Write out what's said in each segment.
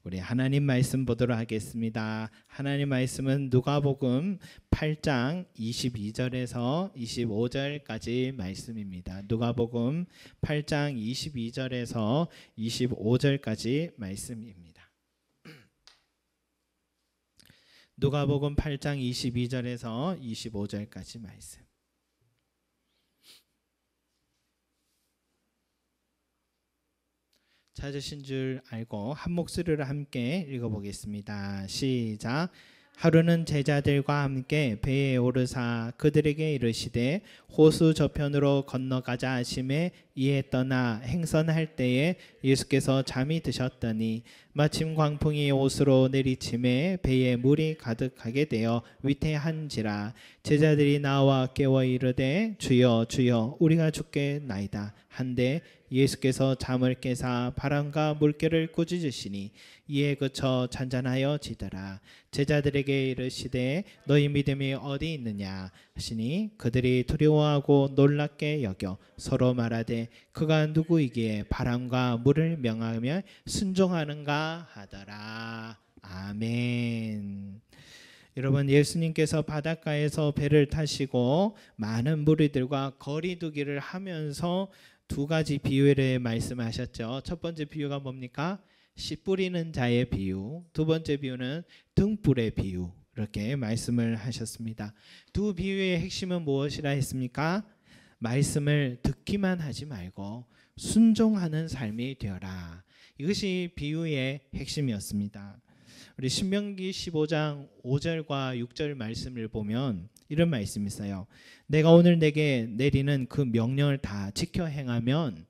우리 하나님 말씀 보도록 하겠습니다. 하나님 말씀은 누가복음 8장 22절에서 25절까지 말씀입니다. 누가복음 8장 22절에서 25절까지 말씀입니다. 누가복음 8장 22절에서 25절까지 말씀. 찾으신 줄 알고 한 목소리로 함께 읽어보겠습니다. 시작. 하루는 제자들과 함께 배에 오르사 그들에게 이르시되 호수 저편으로 건너가자 하심에 이에 떠나 행선할 때에 예수께서 잠이 드셨더니 마침 광풍이 옷으로 내리침에 배에 물이 가득하게 되어 위태한지라. 제자들이 나와 깨워 이르되 주여 주여 우리가 죽겠나이다 한데 예수께서 잠을 깨사 바람과 물결을 꾸짖으시니 이에 그쳐 잔잔하여 지더라. 제자들에게 이르시되 너희 믿음이 어디 있느냐 하시니 그들이 두려워하고 놀랍게 여겨 서로 말하되 그가 누구이기에 바람과 물을 명하며 순종하는가 하더라. 아멘. 여러분, 예수님께서 바닷가에서 배를 타시고 많은 무리들과 거리두기를 하면서 두 가지 비유를 말씀하셨죠. 첫 번째 비유가 뭡니까? 씨 뿌리는 자의 비유. 두 번째 비유는 등불의 비유. 이렇게 말씀을 하셨습니다. 두 비유의 핵심은 무엇이라 했습니까? 말씀을 듣기만 하지 말고 순종하는 삶이 되어라. 이것이 비유의 핵심이었습니다. 우리 신명기 15장 5절과 6절 말씀을 보면 이런 말씀이 있어요. 내가 오늘 내게 내리는 그 명령을 다 지켜 행하면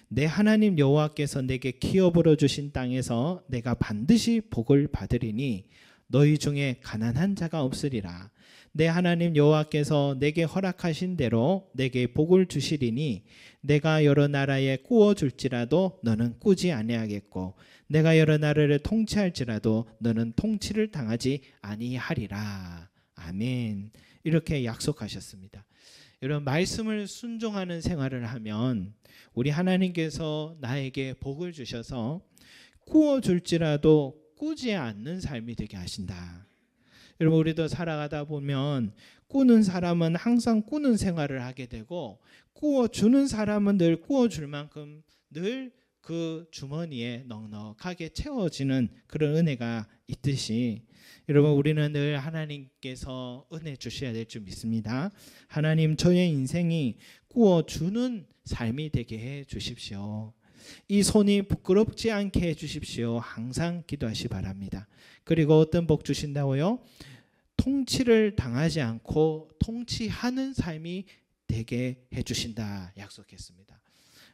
내 하나님 여호와께서 내게 기업으로 주신 땅에서 내가 반드시 복을 받으리니 너희 중에 가난한 자가 없으리라. 내 하나님 여호와께서 내게 허락하신 대로 내게 복을 주시리니 내가 여러 나라에 꾸어 줄지라도 너는 꾸지 아니하겠고 내가 여러 나라를 통치할지라도 너는 통치를 당하지 아니하리라. 아멘. 이렇게 약속하셨습니다. 여러분, 말씀을 순종하는 생활을 하면 우리 하나님께서 나에게 복을 주셔서 꾸어 줄지라도 꾸지 않는 삶이 되게 하신다. 여러분, 우리도 살아가다 보면 꾸는 사람은 항상 꾸는 생활을 하게 되고 꾸어주는 사람은 늘 꾸어줄 만큼 늘 그 주머니에 넉넉하게 채워지는 그런 은혜가 있듯이 여러분, 우리는 늘 하나님께서 은혜 주셔야 될 줄 믿습니다. 하나님, 저의 인생이 꾸어주는 삶이 되게 해 주십시오. 이 손이 부끄럽지 않게 해 주십시오. 항상 기도하시 바랍니다. 그리고 어떤 복 주신다고요? 통치를 당하지 않고 통치하는 삶이 되게 해 주신다 약속했습니다.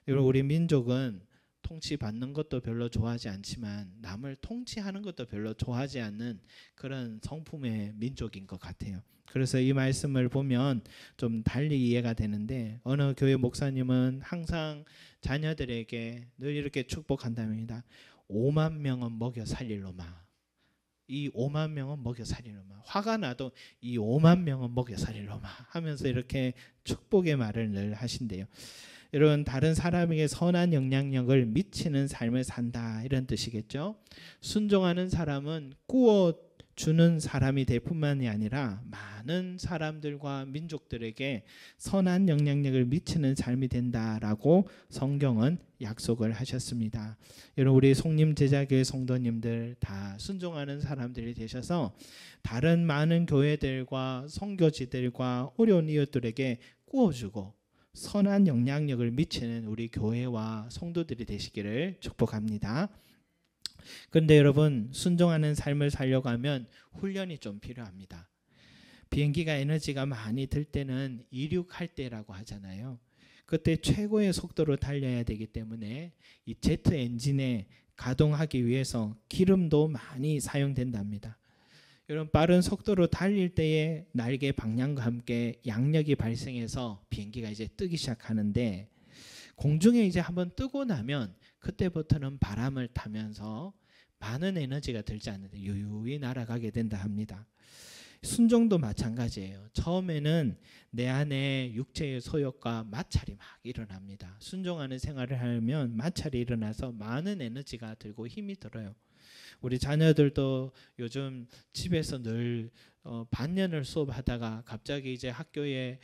여러분, 우리 민족은 통치받는 것도 별로 좋아하지 않지만 남을 통치하는 것도 별로 좋아하지 않는 그런 성품의 민족인 것 같아요. 그래서 이 말씀을 보면 좀 달리 이해가 되는데 어느 교회 목사님은 항상 자녀들에게 늘 이렇게 축복한답니다. 5만 명은 먹여 살릴 놈아. 이 5만 명은 먹여 살릴 놈아. 화가 나도 이 5만 명은 먹여 살릴 놈아 하면서 이렇게 축복의 말을 늘 하신대요. 여러분, 다른 사람에게 선한 영향력을 미치는 삶을 산다 이런 뜻이겠죠. 순종하는 사람은 꾸어주는 사람이 될 뿐만이 아니라 많은 사람들과 민족들에게 선한 영향력을 미치는 삶이 된다라고 성경은 약속을 하셨습니다. 여러분, 우리 송림제자교회 성도님들 다 순종하는 사람들이 되셔서 다른 많은 교회들과 선교지들과 어려운 이웃들에게 꾸어주고 선한 영향력을 미치는 우리 교회와 성도들이 되시기를 축복합니다. 그런데 여러분, 순종하는 삶을 살려고 하면 훈련이 좀 필요합니다. 비행기가 에너지가 많이 들 때는 이륙할 때라고 하잖아요. 그때 최고의 속도로 달려야 되기 때문에 이 제트 엔진에 가동하기 위해서 기름도 많이 사용된답니다. 여러분, 빠른 속도로 달릴 때에 날개 방향과 함께 양력이 발생해서 비행기가 이제 뜨기 시작하는데 공중에 이제 한번 뜨고 나면 그때부터는 바람을 타면서 많은 에너지가 들지 않는데 유유히 날아가게 된다 합니다. 순종도 마찬가지예요. 처음에는 내 안에 육체의 소욕과 마찰이 막 일어납니다. 순종하는 생활을 하면 마찰이 일어나서 많은 에너지가 들고 힘이 들어요. 우리 자녀들도 요즘 집에서 늘 반년을 수업하다가 갑자기 이제 학교에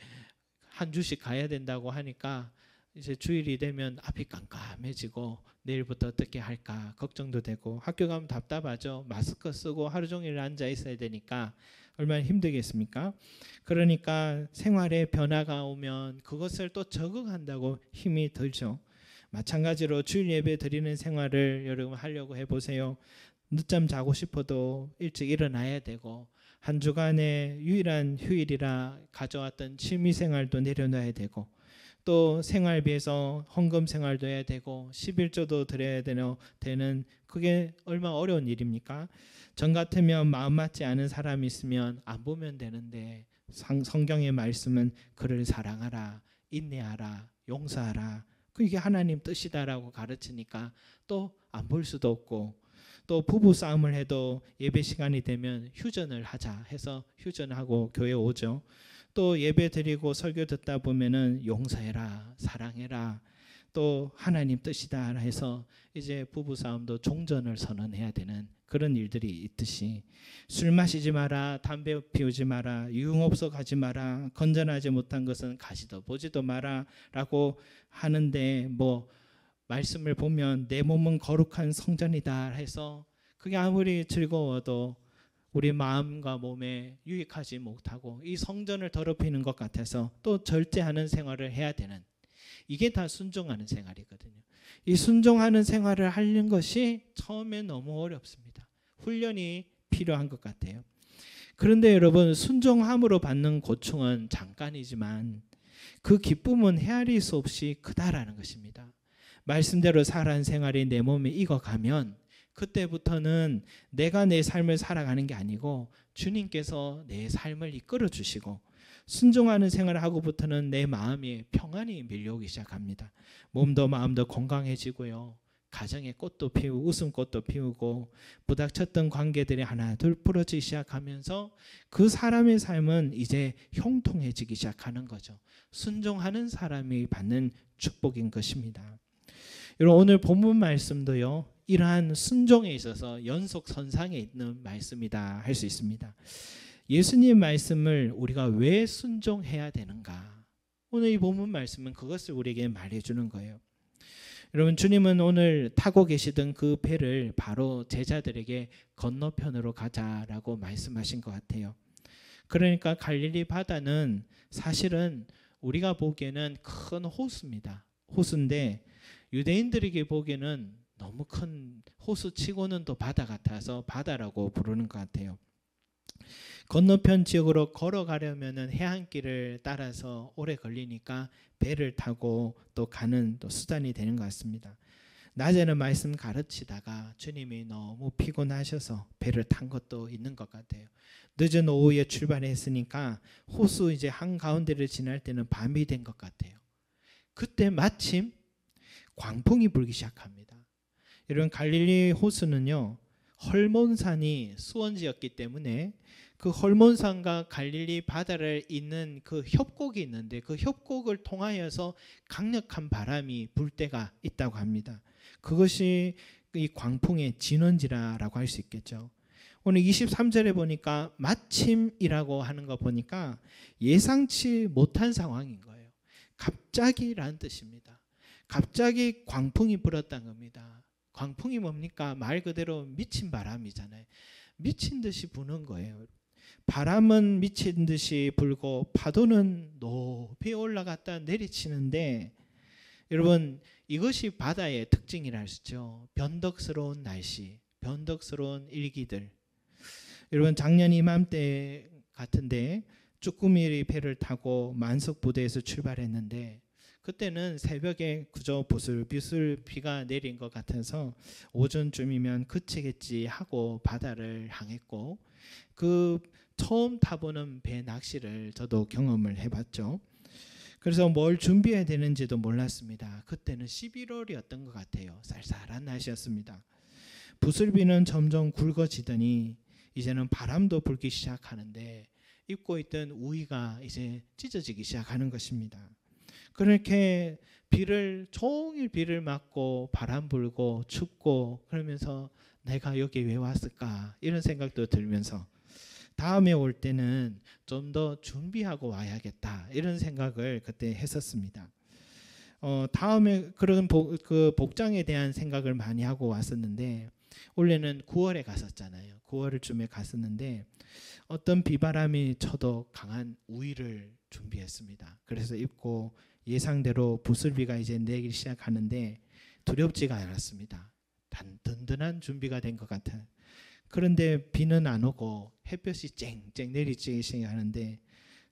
한 주씩 가야 된다고 하니까 이제 주일이 되면 앞이 깜깜해지고 내일부터 어떻게 할까 걱정도 되고, 학교 가면 답답하죠. 마스크 쓰고 하루 종일 앉아 있어야 되니까 얼마나 힘들겠습니까? 그러니까 생활에 변화가 오면 그것을 또 적응한다고 힘이 들죠. 마찬가지로 주일 예배 드리는 생활을 여러분 하려고 해보세요. 늦잠 자고 싶어도 일찍 일어나야 되고, 한 주간의 유일한 휴일이라 가져왔던 취미생활도 내려놔야 되고, 또 생활비에서 헌금 생활도 해야 되고 11조도 드려야 되는, 그게 얼마나 어려운 일입니까? 전 같으면 마음 맞지 않은 사람이 있으면 안 보면 되는데, 성경의 말씀은 그를 사랑하라, 인내하라, 용서하라, 그게 하나님 뜻이다라고 가르치니까 또 안 볼 수도 없고, 또 부부 싸움을 해도 예배 시간이 되면 휴전을 하자 해서 휴전하고 교회 오죠. 또 예배 드리고 설교 듣다 보면은 용서해라, 사랑해라, 또 하나님 뜻이다 해서 이제 부부 싸움도 종전을 선언해야 되는 그런 일들이 있듯이, 술 마시지 마라, 담배 피우지 마라, 유흥업소 가지 마라, 건전하지 못한 것은 가지도 보지도 마라 라고 하는데, 뭐 말씀을 보면 내 몸은 거룩한 성전이다 해서 그게 아무리 즐거워도 우리 마음과 몸에 유익하지 못하고 이 성전을 더럽히는 것 같아서 또 절제하는 생활을 해야 되는, 이게 다 순종하는 생활이거든요. 이 순종하는 생활을 하는 것이 처음에 너무 어렵습니다. 훈련이 필요한 것 같아요. 그런데 여러분, 순종함으로 받는 고충은 잠깐이지만 그 기쁨은 헤아릴 수 없이 크다라는 것입니다. 말씀대로 살아가는 생활이 내 몸에 익어가면 그때부터는 내가 내 삶을 살아가는 게 아니고 주님께서 내 삶을 이끌어 주시고, 순종하는 생활을 하고부터는 내 마음에 평안이 밀려오기 시작합니다. 몸도 마음도 건강해지고요. 가정의 꽃도 피우고 웃음꽃도 피우고 부닥쳤던 관계들이 하나 둘 풀어지기 시작하면서 그 사람의 삶은 이제 형통해지기 시작하는 거죠. 순종하는 사람이 받는 축복인 것입니다. 여러분, 오늘 본문 말씀도요, 이러한 순종에 있어서 연속선상에 있는 말씀이다 할 수 있습니다. 예수님 말씀을 우리가 왜 순종해야 되는가? 오늘 이 본문 말씀은 그것을 우리에게 말해주는 거예요. 여러분, 주님은 오늘 타고 계시던 그 배를 바로 제자들에게 건너편으로 가자라고 말씀하신 것 같아요. 그러니까 갈릴리 바다는 사실은 우리가 보기에는 큰 호수입니다. 호수인데 유대인들에게 보기에는 너무 큰 호수치고는 또 바다 같아서 바다라고 부르는 것 같아요. 건너편 지역으로 걸어가려면 해안길을 따라서 오래 걸리니까 배를 타고 또 가는 또 수단이 되는 것 같습니다. 낮에는 말씀 가르치다가 주님이 너무 피곤하셔서 배를 탄 것도 있는 것 같아요. 늦은 오후에 출발했으니까 호수 이제 한가운데를 지날 때는 밤이 된 것 같아요. 그때 마침 광풍이 불기 시작합니다. 이런 갈릴리 호수는요, 헐몬산이 수원지였기 때문에 그 헐몬산과 갈릴리 바다를 잇는 그 협곡이 있는데, 그 협곡을 통하여서 강력한 바람이 불 때가 있다고 합니다. 그것이 이 광풍의 진원지라고 할 수 있겠죠. 오늘 23절에 보니까 마침이라고 하는 거 보니까 예상치 못한 상황인 거예요. 갑자기라는 뜻입니다. 갑자기 광풍이 불었다는 겁니다. 광풍이 뭡니까? 말 그대로 미친 바람이잖아요. 미친 듯이 부는 거예요. 바람은 미친 듯이 불고 파도는 높이 올라갔다 내리치는데, 여러분, 이것이 바다의 특징이라 할 수 있죠. 변덕스러운 날씨, 변덕스러운 일기들. 여러분, 작년 이맘때 같은데 쭈꾸미 배를 타고 만석부대에서 출발했는데, 그때는 새벽에 그저 부슬부슬 비가 내린 것 같아서 오전쯤이면 그치겠지 하고 바다를 향했고, 그 처음 타보는 배 낚시를 저도 경험을 해봤죠. 그래서 뭘 준비해야 되는지도 몰랐습니다. 그때는 11월이었던 것 같아요. 쌀쌀한 날씨였습니다. 부슬비는 점점 굵어지더니 이제는 바람도 불기 시작하는데 입고 있던 우의가 이제 찢어지기 시작하는 것입니다. 그렇게 종일 비를 맞고 바람 불고 춥고 그러면서 내가 여기 왜 왔을까 이런 생각도 들면서 다음에 올 때는 좀 더 준비하고 와야겠다 이런 생각을 그때 했었습니다. 다음에 그런 그 복장에 대한 생각을 많이 하고 왔었는데 원래는 9월에 갔었잖아요. 9월쯤에 갔었는데 어떤 비바람이 쳐도 강한 우위를 준비했습니다. 그래서 입고 예상대로 부슬비가 이제 내리기 시작하는데 두렵지가 않았습니다. 든든한 준비가 된 것 같아요. 그런데 비는 안 오고 햇볕이 쨍쨍 내리기 시작하는데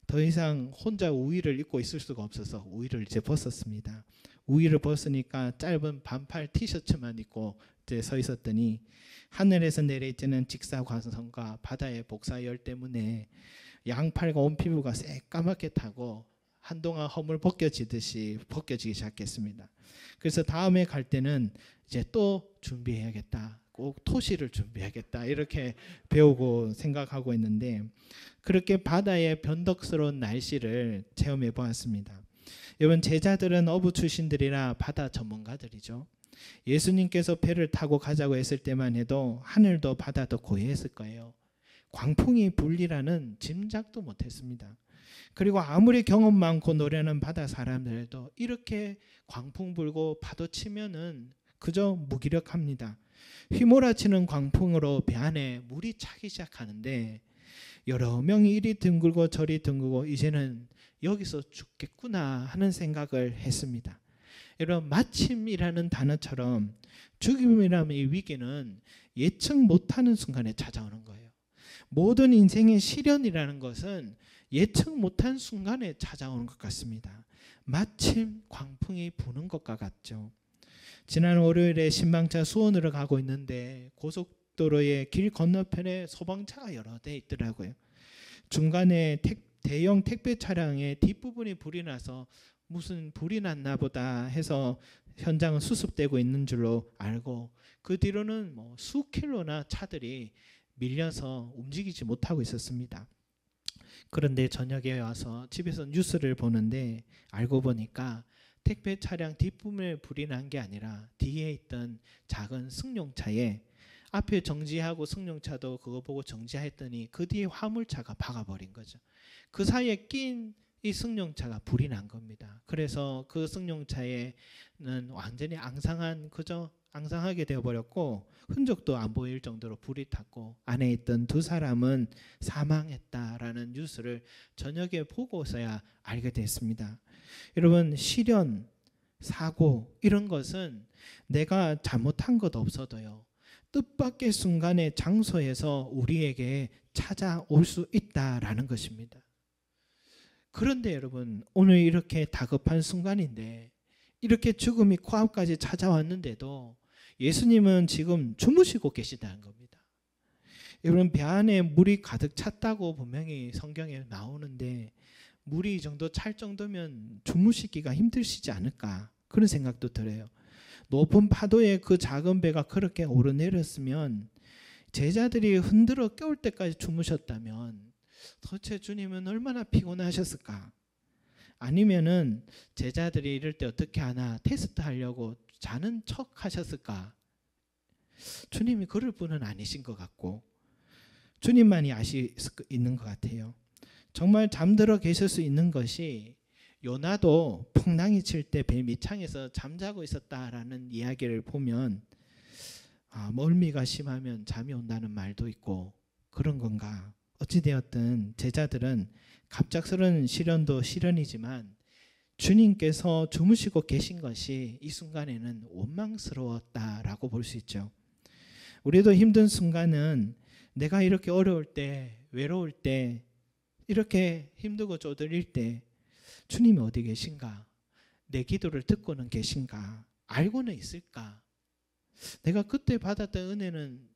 더 이상 혼자 우위를 입고 있을 수가 없어서 우위를 이제 벗었습니다. 우위를 벗으니까 짧은 반팔 티셔츠만 입고 이제 서 있었더니 하늘에서 내려있는 직사광선과 바다의 복사열 때문에 양팔과 온 피부가 새까맣게 타고 한동안 허물 벗겨지듯이 벗겨지기 시작했습니다. 그래서 다음에 갈 때는 이제 또 준비해야겠다. 꼭 토시를 준비해야겠다. 이렇게 배우고 생각하고 있는데 그렇게 바다의 변덕스러운 날씨를 체험해 보았습니다. 여러분 제자들은 어부 출신들이라 바다 전문가들이죠. 예수님께서 배를 타고 가자고 했을 때만 해도 하늘도 바다도 고요했을 거예요. 광풍이 불리라는 짐작도 못했습니다. 그리고 아무리 경험 많고 노래하는 바다 사람들도 이렇게 광풍 불고 파도 치면은 그저 무기력합니다. 휘몰아치는 광풍으로 배 안에 물이 차기 시작하는데 여러 명이 이리 뒹굴고 저리 뒹굴고 이제는 여기서 죽겠구나 하는 생각을 했습니다. 여러분 마침이라는 단어처럼 죽음이라는 이 위기는 예측 못하는 순간에 찾아오는 거예요. 모든 인생의 시련이라는 것은 예측 못한 순간에 찾아오는 것 같습니다. 마침 광풍이 부는 것과 같죠. 지난 월요일에 신방차 수원으로 가고 있는데 고속도로의 길 건너편에 소방차가 여러 대 있더라고요. 중간에 대형 택배 차량의 뒷부분이 불이 나서 무슨 불이 났나 보다 해서 현장은 수습되고 있는 줄로 알고 그 뒤로는 뭐 수킬로나 차들이 밀려서 움직이지 못하고 있었습니다. 그런데 저녁에 와서 집에서 뉴스를 보는데 알고 보니까 택배 차량 뒷부분에 불이 난 게 아니라 뒤에 있던 작은 승용차에 앞에 정지하고 승용차도 그거 보고 정지했더니 그 뒤에 화물차가 박아버린 거죠. 그 사이에 낀 이 승용차가 불이 난 겁니다. 그래서 그 승용차에는 완전히 그저 앙상하게 되어버렸고 흔적도 안 보일 정도로 불이 탔고 안에 있던 두 사람은 사망했다라는 뉴스를 저녁에 보고서야 알게 됐습니다. 여러분 시련, 사고 이런 것은 내가 잘못한 것 없어도요. 뜻밖의 순간의 장소에서 우리에게 찾아올 수 있다라는 것입니다. 그런데 여러분 오늘 이렇게 다급한 순간인데 이렇게 죽음이 코앞까지 찾아왔는데도 예수님은 지금 주무시고 계시다는 겁니다. 여러분 배 안에 물이 가득 찼다고 분명히 성경에 나오는데 물이 이 정도 찰 정도면 주무시기가 힘드시지 않을까 그런 생각도 들어요. 높은 파도에 그 작은 배가 그렇게 오르내렸으면 제자들이 흔들어 깨울 때까지 주무셨다면 도대체 주님은 얼마나 피곤하셨을까? 아니면은 제자들이 이럴 때 어떻게 하나 테스트 하려고 자는 척 하셨을까? 주님이 그럴 분은 아니신 것 같고 주님만이 있는 것 같아요. 정말 잠들어 계실 수 있는 것이 요나도 풍랑이 칠 때 배 밑창에서 잠자고 있었다라는 이야기를 보면 멀미가 심하면 잠이 온다는 말도 있고 그런 건가? 어찌되었든 제자들은 갑작스러운 시련도 시련이지만 주님께서 주무시고 계신 것이 이 순간에는 원망스러웠다라고 볼 수 있죠. 우리도 힘든 순간은 내가 이렇게 어려울 때, 외로울 때, 이렇게 힘들고 쪼들릴 때 주님이 어디 계신가? 내 기도를 듣고는 계신가? 알고는 있을까? 내가 그때 받았던 은혜는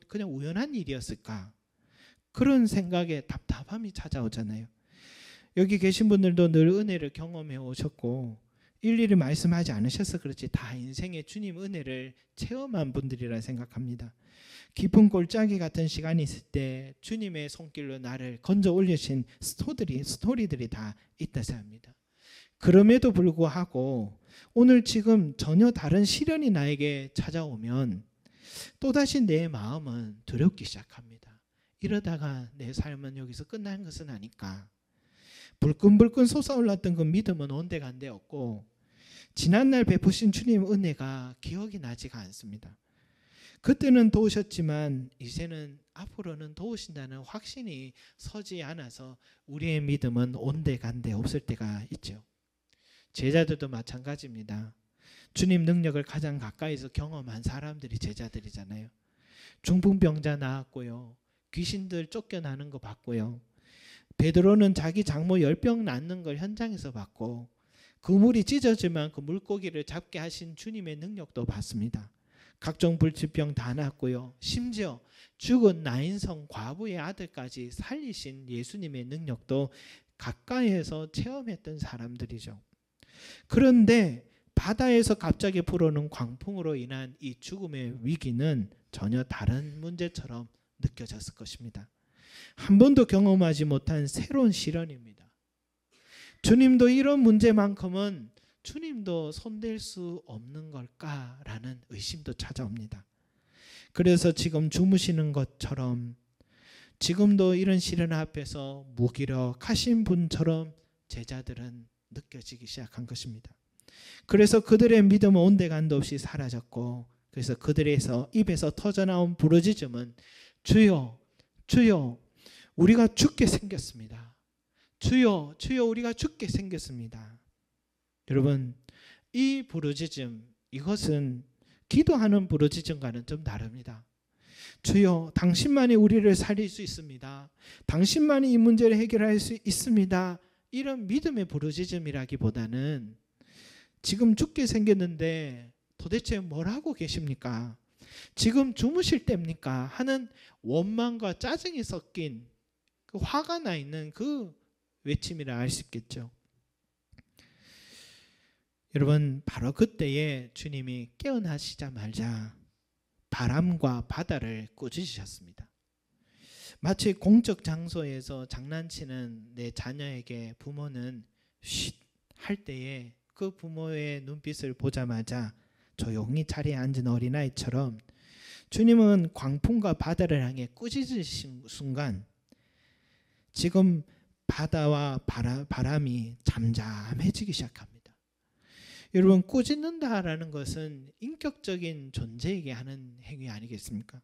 그냥 우연한 일이었을까? 그런 생각에 답답함이 찾아오잖아요. 여기 계신 분들도 늘 은혜를 경험해 오셨고 일일이 말씀하지 않으셔서 그렇지 다 인생의 주님 은혜를 체험한 분들이라 생각합니다. 깊은 골짜기 같은 시간이 있을 때 주님의 손길로 나를 건져 올리신 스토리들이 다 있다 생각합니다. 그럼에도 불구하고 오늘 지금 전혀 다른 시련이 나에게 찾아오면 또다시 내 마음은 두렵기 시작합니다. 이러다가 내 삶은 여기서 끝나는 것은 아닐까. 불끈불끈 솟아올랐던 그 믿음은 온데간데 없고 지난날 베푸신 주님 은혜가 기억이 나지가 않습니다. 그때는 도우셨지만 이제는 앞으로는 도우신다는 확신이 서지 않아서 우리의 믿음은 온데간데 없을 때가 있죠. 제자들도 마찬가지입니다. 주님 능력을 가장 가까이서 경험한 사람들이 제자들이잖아요. 중풍병자 나았고요. 귀신들 쫓겨나는 거 봤고요. 베드로는 자기 장모 10병 낫는 걸 현장에서 봤고 그물이 찢어지만 그 물고기를 잡게 하신 주님의 능력도 봤습니다. 각종 불치병 다 낫고요. 심지어 죽은 나인성 과부의 아들까지 살리신 예수님의 능력도 가까이에서 체험했던 사람들이죠. 그런데 바다에서 갑자기 불어오는 광풍으로 인한 이 죽음의 위기는 전혀 다른 문제처럼 느껴졌을 것입니다. 한 번도 경험하지 못한 새로운 시련입니다. 주님도 이런 문제만큼은 주님도 손댈 수 없는 걸까라는 의심도 찾아옵니다. 그래서 지금 주무시는 것처럼 지금도 이런 시련 앞에서 무기력하신 분처럼 제자들은 느껴지기 시작한 것입니다. 그래서 그들의 믿음은 온데간도 없이 사라졌고 그래서 그들에서 입에서 터져나온 부르짖음은 주여 주여 우리가 죽게 생겼습니다. 주여 주여 우리가 죽게 생겼습니다. 여러분 이 부르짖음 이것은 기도하는 부르짖음과는 좀 다릅니다. 주여 당신만이 우리를 살릴 수 있습니다. 당신만이 이 문제를 해결할 수 있습니다. 이런 믿음의 부르짖음이라기보다는 지금 죽게 생겼는데 도대체 뭘 하고 계십니까? 지금 주무실 때입니까? 하는 원망과 짜증이 섞인 그 화가 나 있는 그 외침이라 알 수 있겠죠. 여러분 바로 그때에 주님이 깨어나시자마자 바람과 바다를 꾸짖으셨습니다. 마치 공적 장소에서 장난치는 내 자녀에게 부모는 쉿 할 때에 그 부모의 눈빛을 보자마자 조용히 자리에 앉은 어린아이처럼 주님은 광풍과 바다를 향해 꾸짖으신 순간 지금 바다와 바람이 잠잠해지기 시작합니다. 여러분 꾸짖는다라는 것은 인격적인 존재에게 하는 행위 아니겠습니까?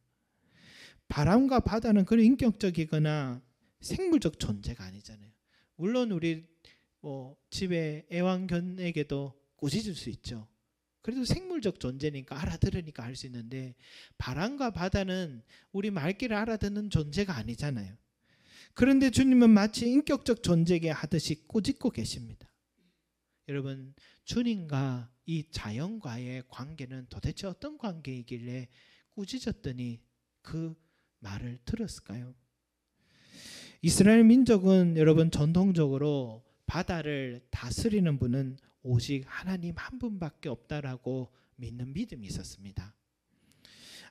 바람과 바다는 그런 인격적이거나 생물적 존재가 아니잖아요. 물론 우리 집에 애완견에게도 꾸짖을 수 있죠. 그래도 생물적 존재니까 알아들으니까 할 수 있는데 바람과 바다는 우리 말귀를 알아듣는 존재가 아니잖아요. 그런데 주님은 마치 인격적 존재에게 하듯이 꾸짖고 계십니다. 여러분 주님과 이 자연과의 관계는 도대체 어떤 관계이길래 꾸짖었더니 그 말을 들었을까요? 이스라엘 민족은 여러분 전통적으로 바다를 다스리는 분은 오직 하나님 한 분밖에 없다라고 믿는 믿음이 있었습니다.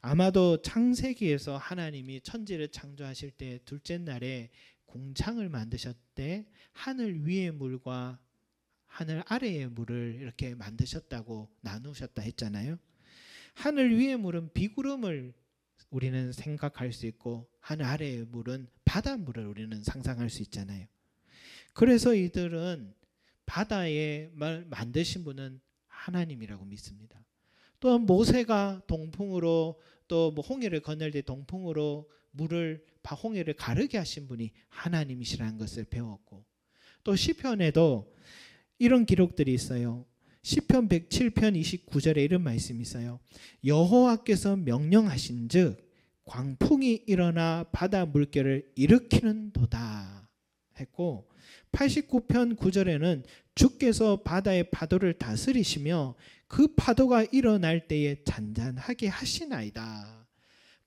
아마도 창세기에서 하나님이 천지를 창조하실 때 둘째 날에 공창을 만드셨대 하늘 위의 물과 하늘 아래의 물을 이렇게 만드셨다고 나누셨다 했잖아요. 하늘 위의 물은 비구름을 우리는 생각할 수 있고 하늘 아래의 물은 바닷물을 우리는 상상할 수 있잖아요. 그래서 이들은 바다에 만드신 분은 하나님이라고 믿습니다. 또한 모세가 동풍으로 또 홍해를 건널 때 동풍으로 홍해를 가르게 하신 분이 하나님이시라는 것을 배웠고 또 시편에도 이런 기록들이 있어요. 시편 107편 29절에 이런 말씀이 있어요. 여호와께서 명령하신 즉 광풍이 일어나 바다 물결을 일으키는 도다 했고 89편 9절에는 주께서 바다의 파도를 다스리시며 그 파도가 일어날 때에 잔잔하게 하시나이다.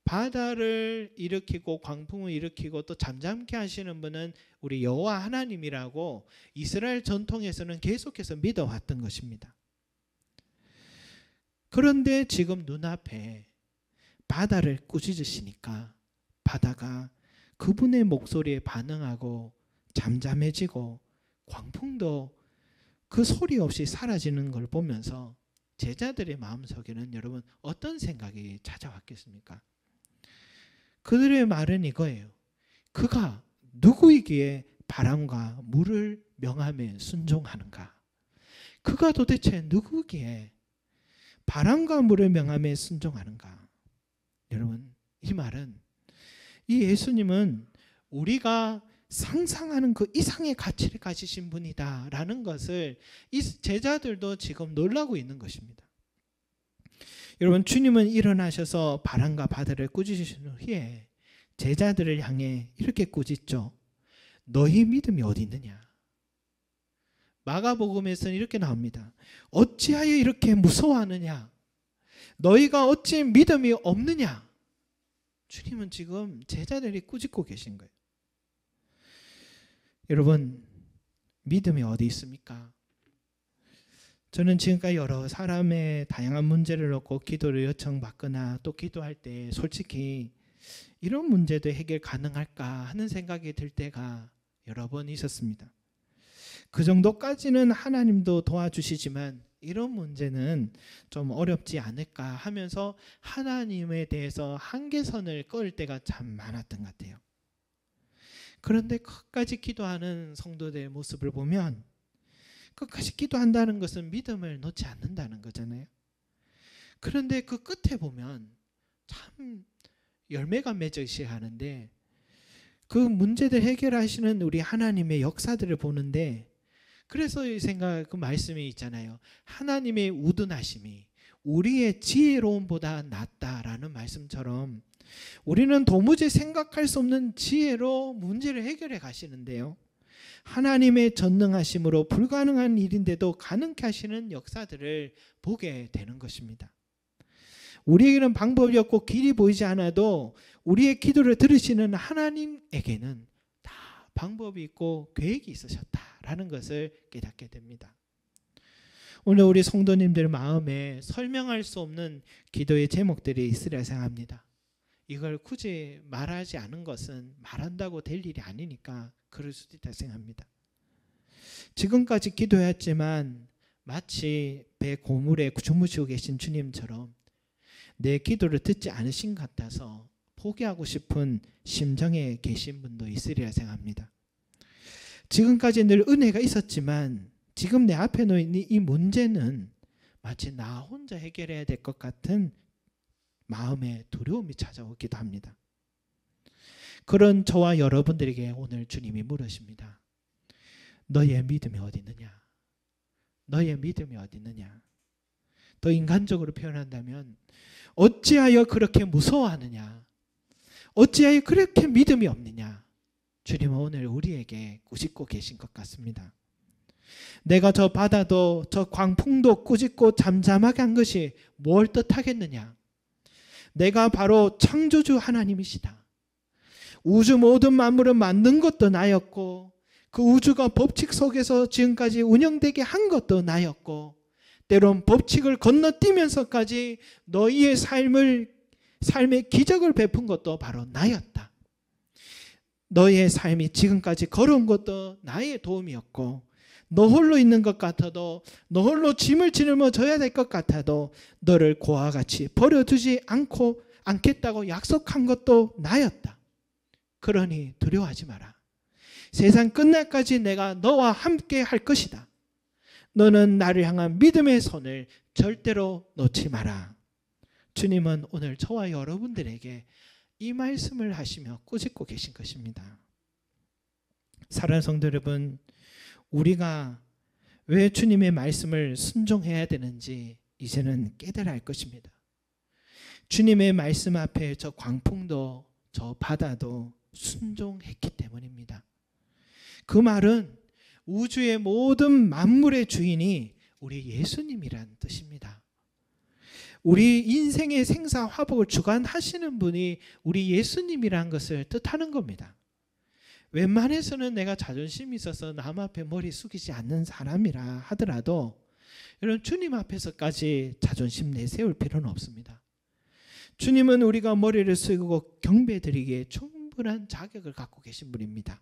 바다를 일으키고 광풍을 일으키고 또 잠잠케 하시는 분은 우리 여호와 하나님이라고 이스라엘 전통에서는 계속해서 믿어왔던 것입니다. 그런데 지금 눈앞에 바다를 꾸짖으시니까 바다가 그분의 목소리에 반응하고 잠잠해지고 광풍도 그 소리 없이 사라지는 걸 보면서 제자들의 마음속에는 여러분 어떤 생각이 찾아왔겠습니까? 그들의 말은 이거예요. 그가 누구이기에 바람과 물을 명함에 순종하는가? 그가 도대체 누구기에 바람과 물을 명함에 순종하는가? 여러분, 이 말은 이 예수님은 우리가 상상하는 그 이상의 가치를 가지신 분이다라는 것을 이 제자들도 지금 놀라고 있는 것입니다. 여러분, 주님은 일어나셔서 바람과 바다를 꾸짖으신 후에 제자들을 향해 이렇게 꾸짖죠. 너희 믿음이 어디 있느냐? 마가복음에서는 이렇게 나옵니다. 어찌하여 이렇게 무서워하느냐? 너희가 어찌 믿음이 없느냐? 주님은 지금 제자들이 꾸짖고 계신 거예요. 여러분, 믿음이 어디 있습니까? 저는 지금까지 여러 사람의 다양한 문제를 놓고 기도를 요청받거나 또 기도할 때 솔직히 이런 문제도 해결 가능할까 하는 생각이 들 때가 여러 번 있었습니다. 그 정도까지는 하나님도 도와주시지만 이런 문제는 좀 어렵지 않을까 하면서 하나님에 대해서 한계선을 그을 때가 참 많았던 것 같아요. 그런데 끝까지 기도하는 성도들의 모습을 보면 끝까지 기도한다는 것은 믿음을 놓지 않는다는 거잖아요. 그런데 그 끝에 보면 참 열매가 맺으시 하는데 그 문제들 해결하시는 우리 하나님의 역사들을 보는데 그래서 이 생각 그 말씀이 있잖아요. 하나님의 우둔하심이 우리의 지혜로움보다 낫다라는 말씀처럼 우리는 도무지 생각할 수 없는 지혜로 문제를 해결해 가시는데요. 하나님의 전능하심으로 불가능한 일인데도 가능케 하시는 역사들을 보게 되는 것입니다. 우리에게는 방법이 없고 길이 보이지 않아도 우리의 기도를 들으시는 하나님에게는 다 방법이 있고 계획이 있으셨다라는 것을 깨닫게 됩니다. 오늘 우리 성도님들 마음에 설명할 수 없는 기도의 제목들이 있으리라 생각합니다. 이걸 굳이 말하지 않은 것은 말한다고 될 일이 아니니까 그럴 수도 있다 생각합니다. 지금까지 기도했지만 마치 배 고물에 주무시고 계신 주님처럼 내 기도를 듣지 않으신 것 같아서 포기하고 싶은 심정에 계신 분도 있으리라 생각합니다. 지금까지 늘 은혜가 있었지만 지금 내 앞에 놓인 이 문제는 마치 나 혼자 해결해야 될 것 같은 마음의 두려움이 찾아오기도 합니다. 그런 저와 여러분들에게 오늘 주님이 물으십니다. 너의 믿음이 어디 있느냐? 너의 믿음이 어디 있느냐? 더 인간적으로 표현한다면 어찌하여 그렇게 무서워하느냐? 어찌하여 그렇게 믿음이 없느냐? 주님은 오늘 우리에게 꾸짖고 계신 것 같습니다. 내가 저 바다도 저 광풍도 꾸짖고 잠잠하게 한 것이 뭘 뜻하겠느냐? 내가 바로 창조주 하나님이시다. 우주 모든 만물을 만든 것도 나였고 그 우주가 법칙 속에서 지금까지 운영되게 한 것도 나였고 때론 법칙을 건너뛰면서까지 너희의 삶의 기적을 베푼 것도 바로 나였다. 너희의 삶이 지금까지 걸어온 것도 나의 도움이었고 너 홀로 있는 것 같아도 너 홀로 짐을 짊어져야 될 것 같아도 너를 고와 같이 버려두지 않겠다고 약속한 것도 나였다. 그러니 두려워하지 마라. 세상 끝날까지 내가 너와 함께 할 것이다. 너는 나를 향한 믿음의 손을 절대로 놓지 마라. 주님은 오늘 저와 여러분들에게 이 말씀을 하시며 꾸짖고 계신 것입니다. 사랑하는 성도 여러분, 우리가 왜 주님의 말씀을 순종해야 되는지 이제는 깨달아야 할 것입니다. 주님의 말씀 앞에 저 광풍도 저 바다도 순종했기 때문입니다. 그 말은 우주의 모든 만물의 주인이 우리 예수님이란 뜻입니다. 우리 인생의 생사화복을 주관하시는 분이 우리 예수님이란 것을 뜻하는 겁니다. 웬만해서는 내가 자존심이 있어서 남 앞에 머리 숙이지 않는 사람이라 하더라도 이런 주님 앞에서까지 자존심 내세울 필요는 없습니다. 주님은 우리가 머리를 숙이고 경배드리기에 충분한 자격을 갖고 계신 분입니다.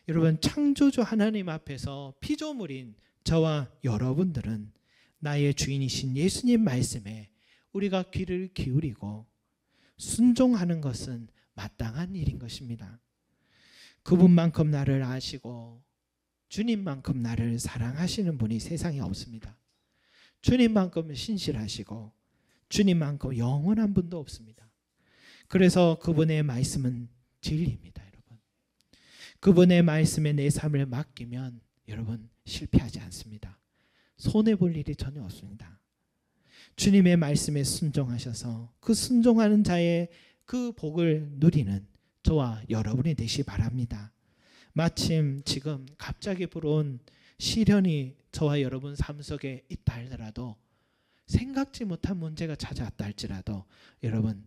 여러분, 창조주 하나님 앞에서 피조물인 저와 여러분들은 나의 주인이신 예수님 말씀에 우리가 귀를 기울이고 순종하는 것은 마땅한 일인 것입니다. 그분만큼 나를 아시고 주님만큼 나를 사랑하시는 분이 세상에 없습니다. 주님만큼 신실하시고 주님만큼 영원한 분도 없습니다. 그래서 그분의 말씀은 진리입니다, 여러분. 그분의 말씀에 내 삶을 맡기면 여러분 실패하지 않습니다. 손해볼 일이 전혀 없습니다. 주님의 말씀에 순종하셔서 그 순종하는 자의 그 복을 누리는 저와 여러분이 되시 바랍니다. 마침 지금 갑자기 불어온 시련이 저와 여러분 삶 속에 있다 할지라도, 생각지 못한 문제가 찾아왔다 할지라도 여러분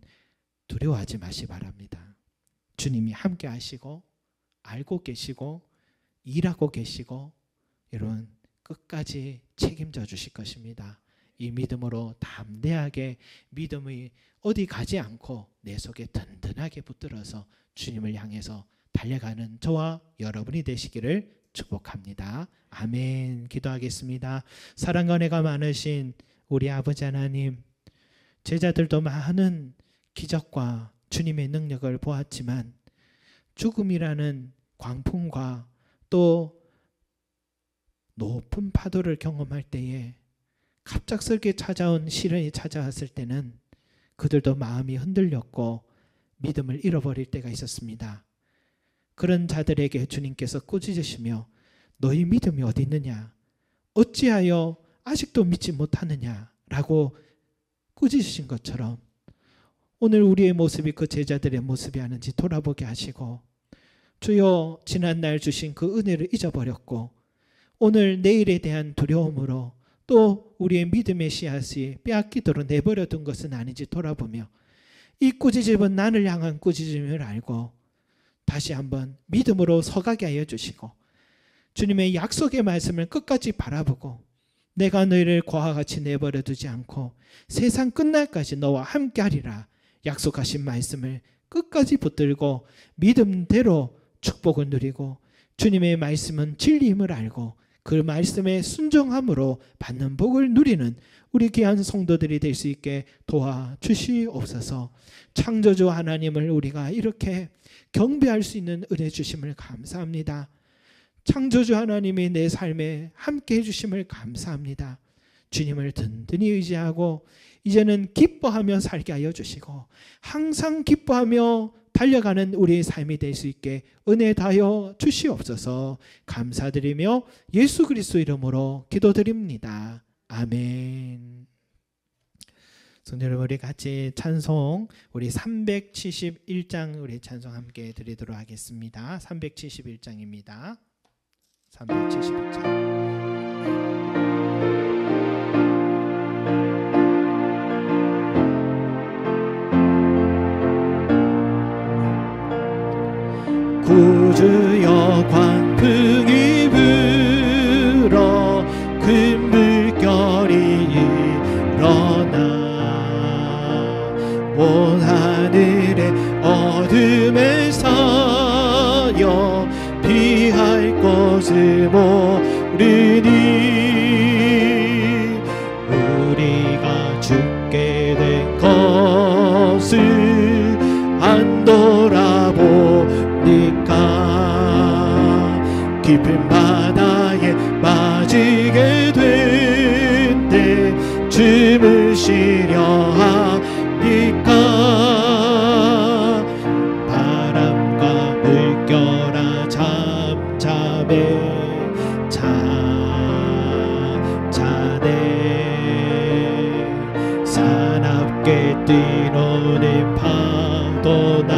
두려워하지 마시 바랍니다. 주님이 함께 하시고 알고 계시고 일하고 계시고 여러분 끝까지 책임져 주실 것입니다. 이 믿음으로 담대하게 믿음이 어디 가지 않고 내 속에 든든하게 붙들어서 주님을 향해서 달려가는 저와 여러분이 되시기를 축복합니다. 아멘. 기도하겠습니다. 사랑과 은혜가 많으신 우리 아버지 하나님, 제자들도 많은 기적과 주님의 능력을 보았지만 죽음이라는 광풍과 또 높은 파도를 경험할 때에 갑작스럽게 찾아온 시련이 찾아왔을 때는 그들도 마음이 흔들렸고 믿음을 잃어버릴 때가 있었습니다. 그런 자들에게 주님께서 꾸짖으시며 너희 믿음이 어디 있느냐? 어찌하여 아직도 믿지 못하느냐? 라고 꾸짖으신 것처럼 오늘 우리의 모습이 그 제자들의 모습이 아닌지 돌아보게 하시고, 주여 지난날 주신 그 은혜를 잊어버렸고 오늘 내일에 대한 두려움으로 또 우리의 믿음의 씨앗이 빼앗기도록 내버려 둔 것은 아닌지 돌아보며 이 꾸짖음은 나를 향한 꾸짖음을 알고 다시 한번 믿음으로 서가게 하여 주시고 주님의 약속의 말씀을 끝까지 바라보고 내가 너희를 고와 같이 내버려 두지 않고 세상 끝날까지 너와 함께하리라 약속하신 말씀을 끝까지 붙들고 믿음대로 축복을 누리고 주님의 말씀은 진리임을 알고 그 말씀에 순종함으로 받는 복을 누리는 우리 귀한 성도들이 될 수 있게 도와주시옵소서. 창조주 하나님을 우리가 이렇게 경배할 수 있는 은혜 주심을 감사합니다. 창조주 하나님이 내 삶에 함께 해주심을 감사합니다. 주님을 든든히 의지하고 이제는 기뻐하며 살게 하여 주시고 항상 기뻐하며 달려가는 우리의 삶이 될 수 있게 은혜 다하여 주시옵소서. 감사드리며 예수 그리스도 이름으로 기도드립니다. 아멘. 성도 여러분, 우리 같이 찬송 우리 371장 우리 찬송 함께 드리도록 하겠습니다. 371장입니다. 371장. 구주여 광풍이 불어 큰 물결이 일어나 온 하늘의 어둠에 사여 피할 곳을 모르니 우리가 죽게 된 것을 안 돌아보니까 깊은 바다에 빠지게 된데 주무시려 하니까 바람과 물결아 잠잠해 잠자네 사납게 뛰노는 파도나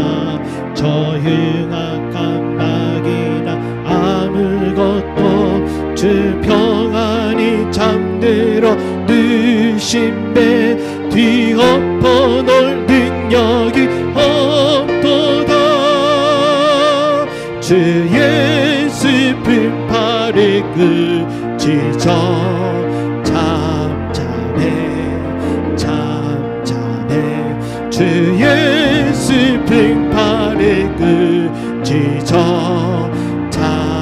저 흉악한 낙이나 아무것도 주 평안히 잠들어 누심에 뒤엎어 놓을 능력이 없도다. 주의 슬픈 팔을 그치죠 잠잠해 잠잠해 주의 슬픈 팔을 그치죠 잠잠하라.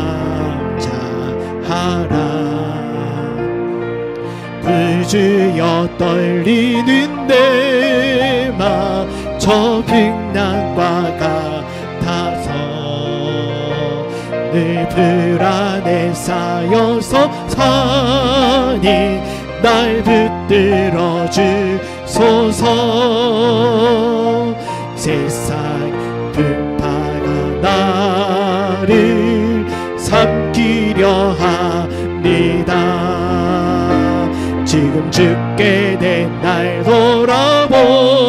있는데 저 풍랑과 같아서 늘 불안에 쌓여서 산이 날 붙들어 주소서. 세상 풍파가 나를 삼키려 합니다. 지금 죽게 된 날 돌아보사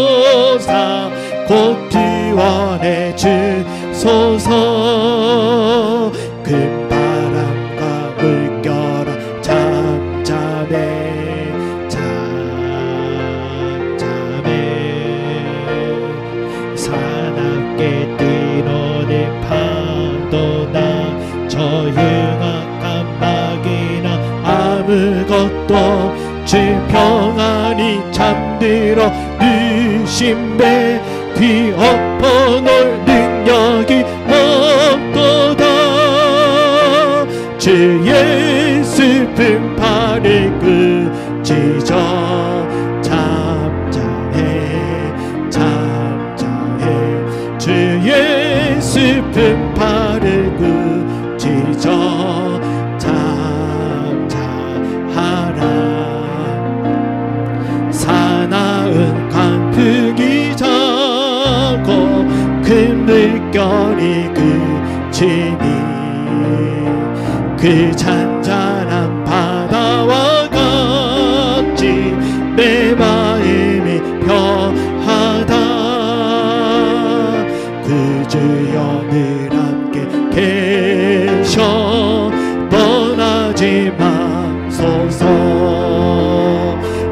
곧 구원해 주소서. 큰 바람과 물결아 잠잠해 잠잠해. 사납게 뛰노는 파도나 저 흉악한 막이나 아무것도 주 평안히 잠들어 누심배 뒤엎어놓을 능력이 없도다. 주 예수 품팔을 끄지저 잠잠해 잠잠해. 주 예수 품팔을 끄지저 사나운 강풍이 자고 큰 물결이 그치니 그 잔잔한 바다와 같이 내 마음이 평하다. 그 주여 늘 함께 계셔 떠나지 마소서.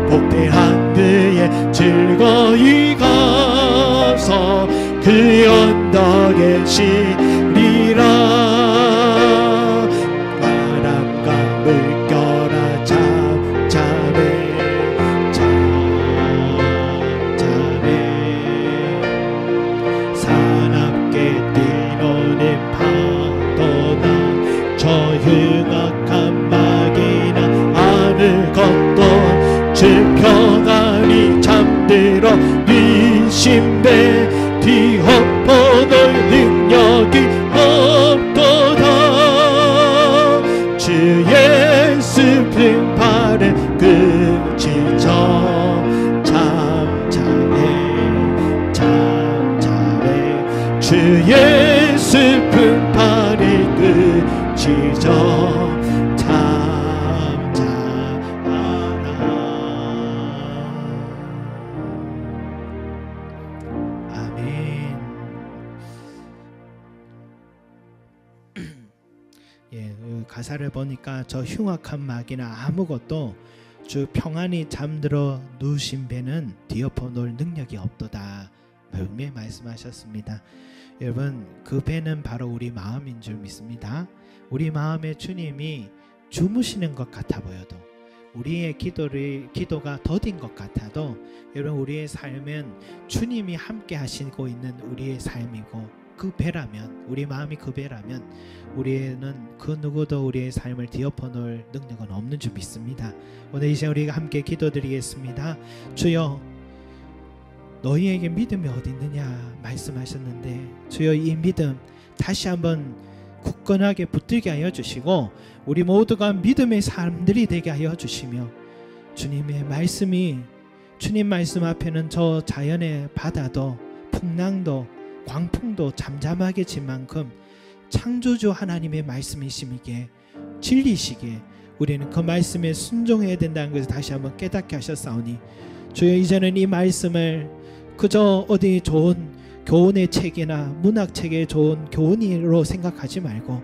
복대한 그의 즐거이 가서 그 언덕에 쉬리라. 바람과 물결아 잠잠해 잠잠해. 사납게 뛰노는 파도나 저 흉악한 막이나 아무것도 주 평안히 잠들어 위심배 뒤엎어놓을 능력이 없도다. 주 예수 품팔을 끄지저 잠잠해 잠잠해. 주 예수 품팔을 끄지저 가사를 보니까 저 흉악한 막이나 아무것도 주 평안히 잠들어 누우신 배는 뒤엎어 놓을 능력이 없도다. 분명히 말씀하셨습니다. 여러분, 그 배는 바로 우리 마음인 줄 믿습니다. 우리 마음에 주님이 주무시는 것 같아 보여도, 우리의 기도가 더딘 것 같아도, 여러분, 우리의 삶은 주님이 함께 하시고 있는 우리의 삶이고, 그 배라면, 우리 마음이 그 배라면 우리는 그 누구도 우리의 삶을 뒤엎어 놓을 능력은 없는 줄 믿습니다. 오늘 이 시간 우리가 함께 기도드리겠습니다. 주여, 너희에게 믿음이 어디 있느냐 말씀하셨는데, 주여 이 믿음 다시 한번 굳건하게 붙들게 하여 주시고, 우리 모두가 믿음의 사람들이 되게 하여 주시며, 주님의 말씀이, 주님 말씀 앞에는 저 자연의 바다도 풍랑도 광풍도 잠잠하게 질 만큼 창조주 하나님의 말씀이시기에 진리시기에 우리는 그 말씀에 순종해야 된다는 것을 다시 한번 깨닫게 하셨사오니, 주여 이제는 이 말씀을 그저 어디 좋은 교훈의 책이나 문학책에 좋은 교훈으로 생각하지 말고,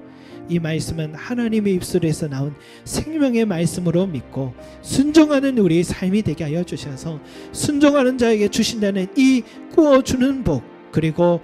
이 말씀은 하나님의 입술에서 나온 생명의 말씀으로 믿고 순종하는 우리의 삶이 되게 하여 주셔서, 순종하는 자에게 주신다는 이 구워주는 복, 그리고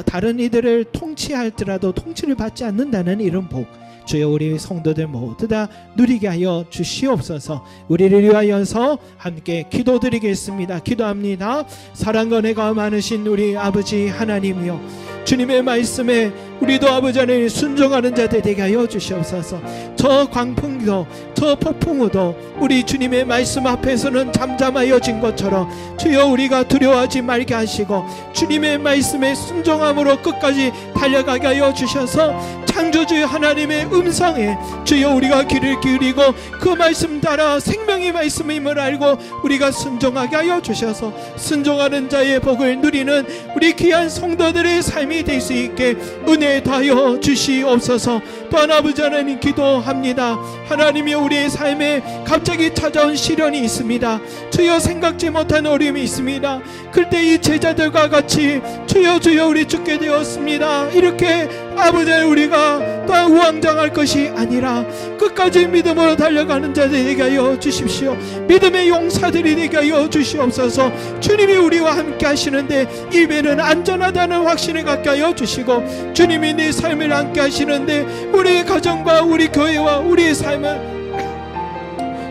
다른 이들을 통치할지라도 통치를 받지 않는다는 이런 복, 주여 우리 성도들 모두 다 누리게 하여 주시옵소서. 우리를 위하여서 함께 기도드리겠습니다. 기도합니다. 사랑과 은혜가 많으신 우리 아버지 하나님이여, 주님의 말씀에 우리도 아버지 하나님 순종하는 자들 되게 하여 주시옵소서. 저 광풍도 저 폭풍우도 우리 주님의 말씀 앞에서는 잠잠하여진 것처럼 주여 우리가 두려워하지 말게 하시고 주님의 말씀에 순종함으로 끝까지 달려가게 하여 주셔서 창조주 하나님의 음성에 주여 우리가 귀를 기울이고 그 말씀 따라 생명의 말씀임을 알고 우리가 순종하게 하여 주셔서 순종하는 자의 복을 누리는 우리 귀한 성도들의 삶이 될 수 있게 은혜 다하여 주시옵소서. 또한 아버지 하나님 기도합니다. 하나님이 우리의 삶에 갑자기 찾아온 시련이 있습니다. 주여 생각지 못한 어려움이 있습니다. 그때 이 제자들과 같이 주여 우리 죽게 되었습니다. 이렇게 아버지 우리가 또한 우왕좌왕할 것이 아니라 끝까지 믿음으로 달려가는 자들이 되게 하여 주십시오. 믿음의 용사들이 되게 하여 주시옵소서. 주님이 우리와 함께 하시는데 입에는 안전하다는 확신을 갖게 하여 주시고 주님이 내 삶을 함께 하시는데 우리의 가정과 우리 교회와 우리의 삶을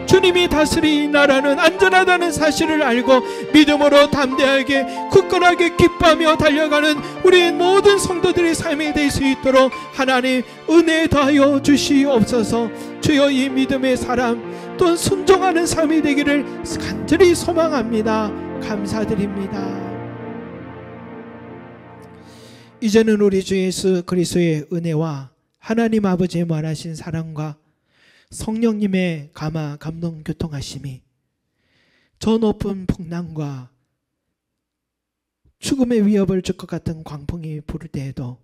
주님이 다스리 나라는 안전하다는 사실을 알고 믿음으로 담대하게 굳건하게 기뻐하며 달려가는 우리 모든 성도들의 삶이 될 수 있도록 하나님 은혜 다하여 주시옵소서. 주여 이 믿음의 사람 또 순종하는 삶이 되기를 간절히 소망합니다. 감사드립니다. 이제는 우리 주 예수 그리스도의 은혜와 하나님 아버지의 무한하신 사랑과 성령님의 감화 감동 교통하심이 저 높은 풍랑과 죽음의 위협을 줄 것 같은 광풍이 부를 때에도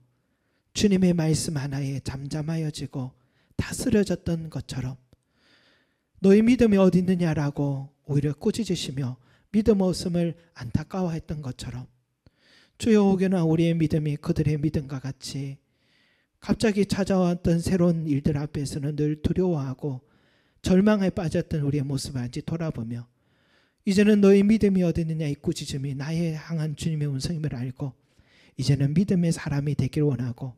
주님의 말씀 하나에 잠잠하여지고 다스려졌던 것처럼 너희 믿음이 어디 있느냐라고 오히려 꾸짖으시며 믿음 없음을 안타까워했던 것처럼 주여 혹여나 우리의 믿음이 그들의 믿음과 같이 갑자기 찾아왔던 새로운 일들 앞에서는 늘 두려워하고 절망에 빠졌던 우리의 모습을 아직 돌아보며 이제는 너희 믿음이 어디 있느냐 이 꾸짖음이 나의 향한 주님의 음성임을 알고 이제는 믿음의 사람이 되길 원하고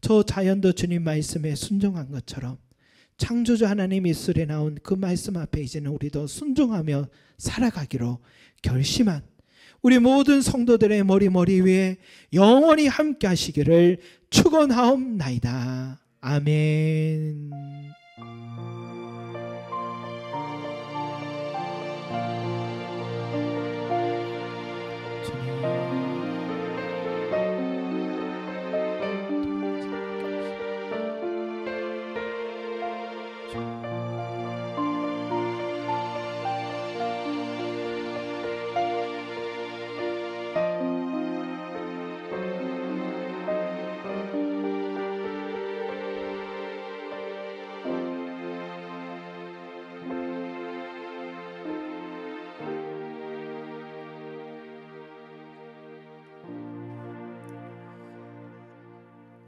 저 자연도 주님 말씀에 순종한 것처럼 창조주 하나님 입술에 나온 그 말씀 앞에 이제는 우리도 순종하며 살아가기로 결심한 우리 모든 성도들의 머리 위에 영원히 함께 하시기를 축원하옵나이다. 아멘.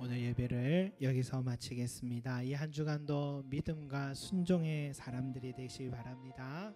오늘 예배를 여기서 마치겠습니다. 이 한 주간도 믿음과 순종의 사람들이 되시기 바랍니다.